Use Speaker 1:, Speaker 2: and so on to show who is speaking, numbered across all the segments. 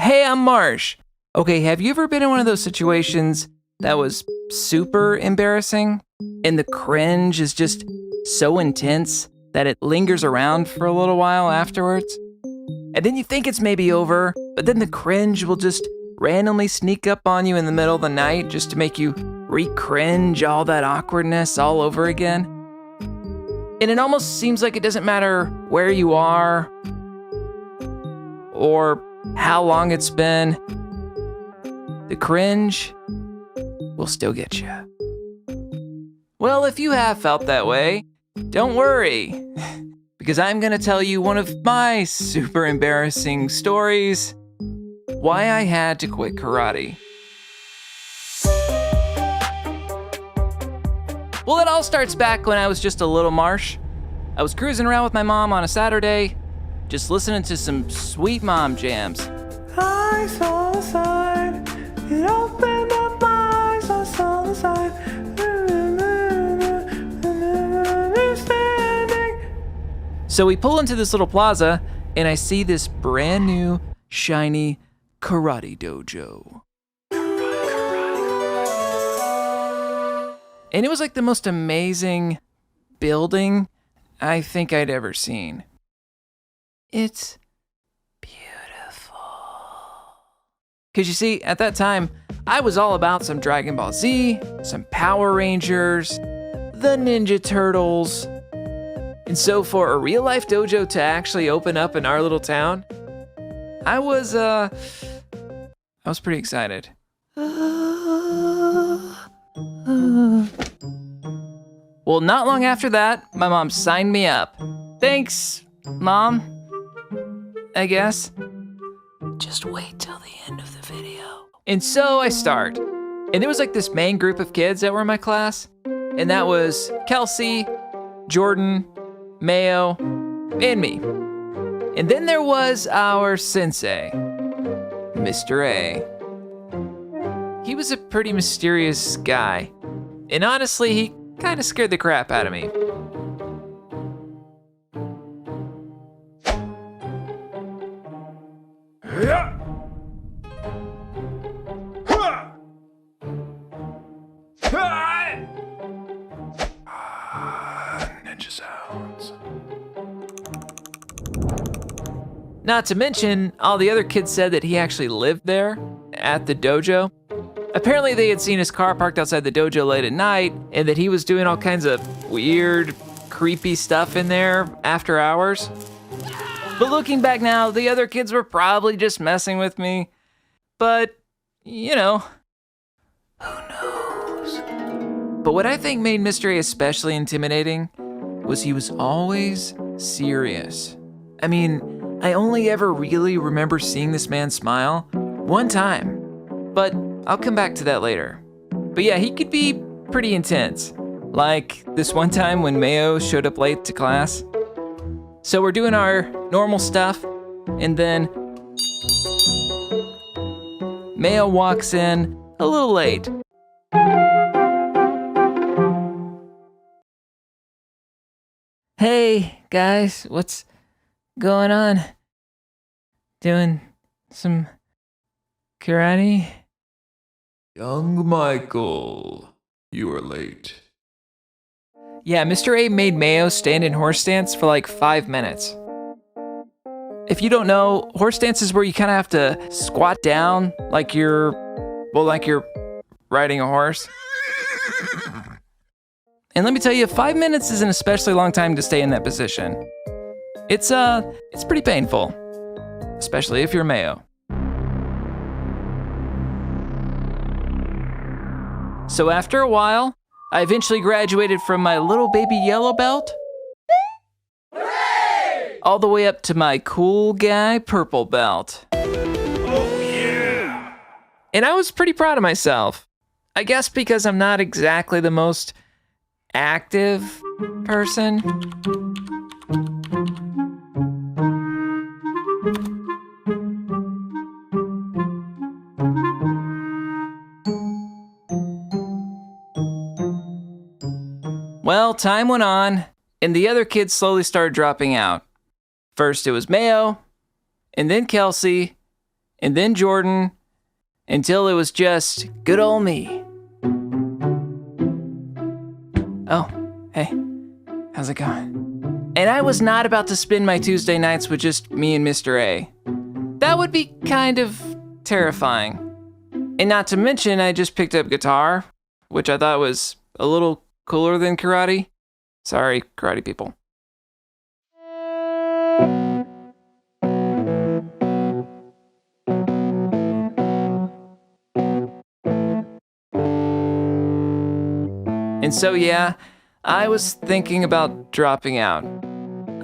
Speaker 1: Hey, I'm Marsh. Okay, have you ever been in one of those situations that was super embarrassing? And the cringe is just so intense that it lingers around for a little while afterwards? And then you think it's maybe over, but then the cringe will just randomly sneak up on you in the middle of the night just to make you re-cringe all that awkwardness all over again. And it almost seems like it doesn't matter where you are or how long it's been, the cringe will still get you. Well, if you have felt that way, don't worry, because I'm gonna tell you one of my super embarrassing stories, why I had to quit karate. Well, it all starts back when I was just a little Marsh. I was cruising around with my mom on a Saturday, just listening to some sweet mom jams.
Speaker 2: I saw the sign, it opened up my eyes, I saw the sign.
Speaker 1: So we pull into this little plaza, and I see this brand new, shiny karate dojo. And it was like the most amazing building I think I'd ever seen. It's beautiful. Because you see, at that time, I was all about some Dragon Ball Z, some Power Rangers, the Ninja Turtles. And so for a real life dojo to actually open up in our little town, I was pretty excited. Well, not long after that, my mom signed me up. Thanks, Mom, I guess. Just wait till the end of the video. And so I start. And there was like this main group of kids that were in my class. And that was Kelsey, Jordan, Mayo, and me. And then there was our sensei, Mr. A. He was a pretty mysterious guy. And honestly, he kind of scared the crap out of me.
Speaker 2: Ninja sounds.
Speaker 1: Not to mention, all the other kids said that he actually lived there at the dojo. Apparently they had seen his car parked outside the dojo late at night, and that he was doing all kinds of weird, creepy stuff in there after hours. But looking back now, the other kids were probably just messing with me. But, you know, who knows? But what I think made Mr. A especially intimidating was he was always serious. I mean, I only ever really remember seeing this man smile one time, but I'll come back to that later. But yeah, he could be pretty intense. Like this one time when Mayo showed up late to class. So we're doing our normal stuff, and then Mayo walks in a little late. Hey guys, what's going on? Doing some karate?
Speaker 2: Young Michael, you are late.
Speaker 1: Yeah, Mr. A made Mayo stand in horse stance for like 5 minutes. If you don't know, horse stance is where you kind of have to squat down like you're riding a horse. And let me tell you, 5 minutes is an especially long time to stay in that position. It's pretty painful, especially if you're Mayo. So after a while, I eventually graduated from my little baby yellow belt all the way up to my cool guy purple belt.
Speaker 2: Oh yeah!
Speaker 1: And I was pretty proud of myself. I guess because I'm not exactly the most active person. Well, time went on, and the other kids slowly started dropping out. First it was Mayo, and then Kelsey, and then Jordan, until it was just good old me. Oh, hey, how's it going? And I was not about to spend my Tuesday nights with just me and Mr. A. That would be kind of terrifying. And not to mention, I just picked up guitar, which I thought was a little cooler than karate. Sorry, karate people. And so, yeah, I was thinking about dropping out.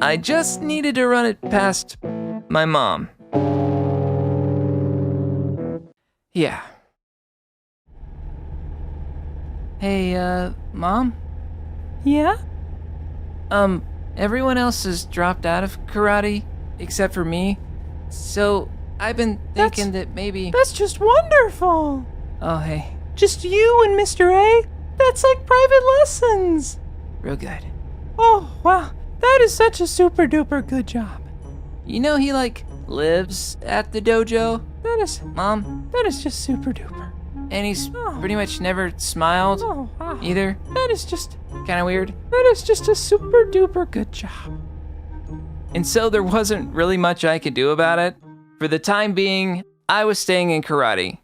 Speaker 1: I just needed to run it past my mom. Yeah. Hey, Mom?
Speaker 2: Yeah?
Speaker 1: Everyone else has dropped out of karate, except for me. So, I've been thinking that maybe...
Speaker 2: That's just wonderful.
Speaker 1: Oh, hey,
Speaker 2: Just you and Mr. A? That's like private lessons.
Speaker 1: real good.
Speaker 2: Oh, wow. That is such a super duper good job.
Speaker 1: You know he, lives at the dojo,
Speaker 2: That is
Speaker 1: Mom?
Speaker 2: just super duper.
Speaker 1: And he's
Speaker 2: Oh.
Speaker 1: pretty much never smiled,
Speaker 2: Oh, wow.
Speaker 1: either.
Speaker 2: That is just
Speaker 1: Kinda weird.
Speaker 2: a super duper good job.
Speaker 1: And so there wasn't really much I could do about it. For the time being, I was staying in karate.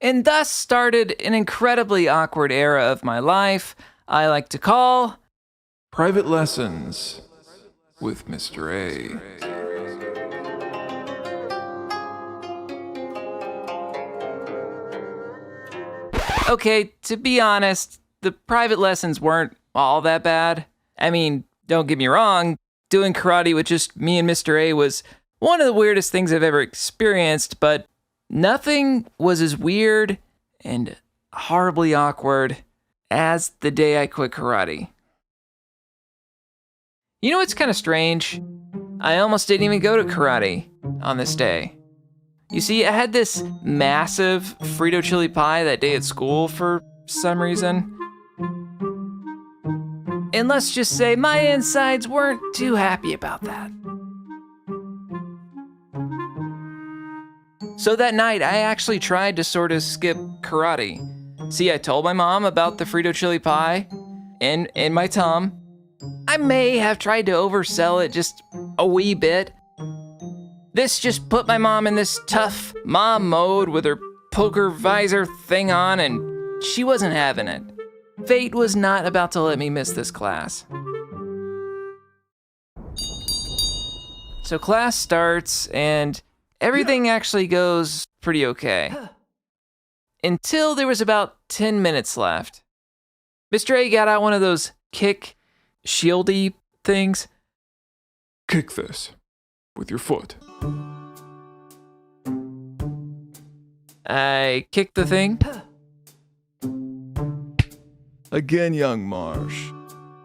Speaker 1: And thus started an incredibly awkward era of my life I like to call
Speaker 3: Private Lessons with Mr. A.
Speaker 1: Okay, to be honest, the private lessons weren't all that bad. I mean, don't get me wrong, doing karate with just me and Mr. A was one of the weirdest things I've ever experienced, but nothing was as weird and horribly awkward as the day I quit karate. You know what's kind of strange? I almost didn't even go to karate on this day. You see, I had this massive frito chili pie that day at school for some reason. And let's just say my insides weren't too happy about that. So that night, I actually tried to sort of skip karate. See, I told my mom about the frito chili pie and my tum. I may have tried to oversell it just a wee bit. This just put my mom in this tough mom mode with her poker visor thing on, and she wasn't having it. Fate was not about to let me miss this class. So class starts, and everything actually goes pretty okay. Until there was about 10 minutes left. Mr. A got out one of those kick shieldy things.
Speaker 3: Kick this with your foot.
Speaker 1: I kicked the thing.
Speaker 3: Again, young Marsh.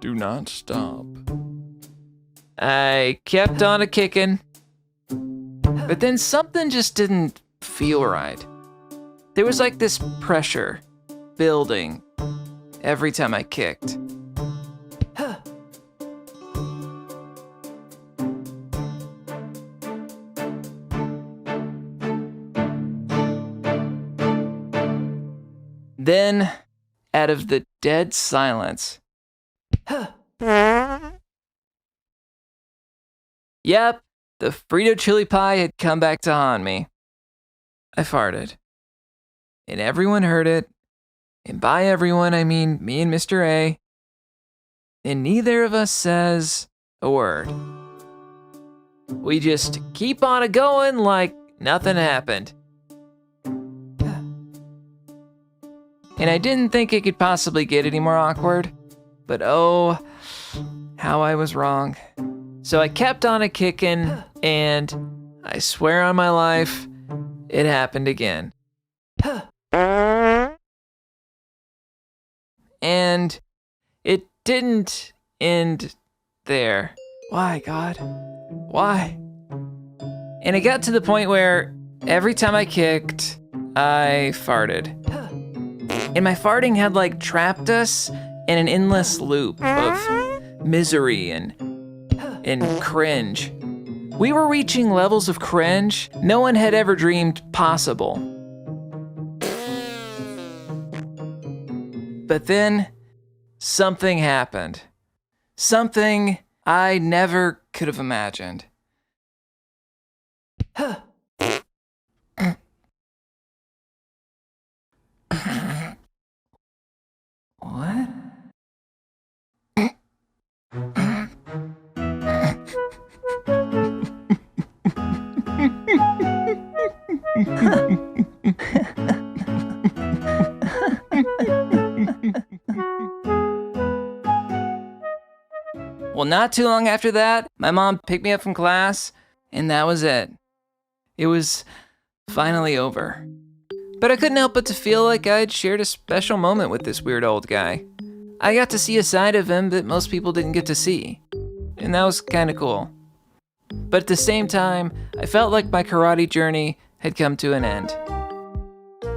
Speaker 3: Do not stop.
Speaker 1: I kept on a kicking. But then something just didn't feel right. There was like this pressure building every time I kicked. Then, out of the dead silence, yep, the Frito chili pie had come back to haunt me. I farted. And everyone heard it. And by everyone, I mean me and Mr. A. And neither of us says a word. We just keep on a going like nothing happened. And I didn't think it could possibly get any more awkward, but oh, how I was wrong. So I kept on a kicking, and I swear on my life, it happened again. And it didn't end there. Why, God? Why? And it got to the point where every time I kicked, I farted. And my farting had like trapped us in an endless loop of misery and cringe. We were reaching levels of cringe no one had ever dreamed possible. But then, something happened. Something I never could have imagined. What? Well, not too long after that, my mom picked me up from class, and that was it. It was finally over. But I couldn't help but to feel like I'd shared a special moment with this weird old guy. I got to see a side of him that most people didn't get to see, and that was kind of cool. But at the same time, I felt like my karate journey had come to an end.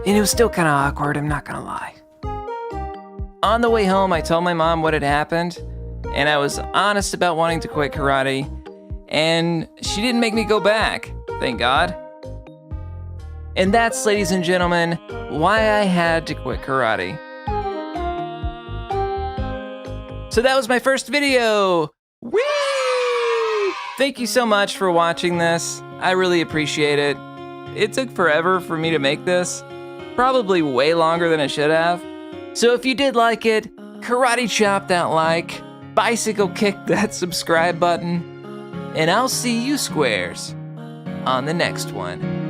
Speaker 1: And it was still kind of awkward, I'm not gonna lie. On the way home, I told my mom what had happened, and I was honest about wanting to quit karate, and she didn't make me go back, thank God. And that's, ladies and gentlemen, why I had to quit karate. So that was my first video. Whee! Thank you so much for watching this. I really appreciate it. It took forever for me to make this, probably way longer than it should have. So if you did like it, karate chop that like, bicycle kick that subscribe button, and I'll see you squares on the next one.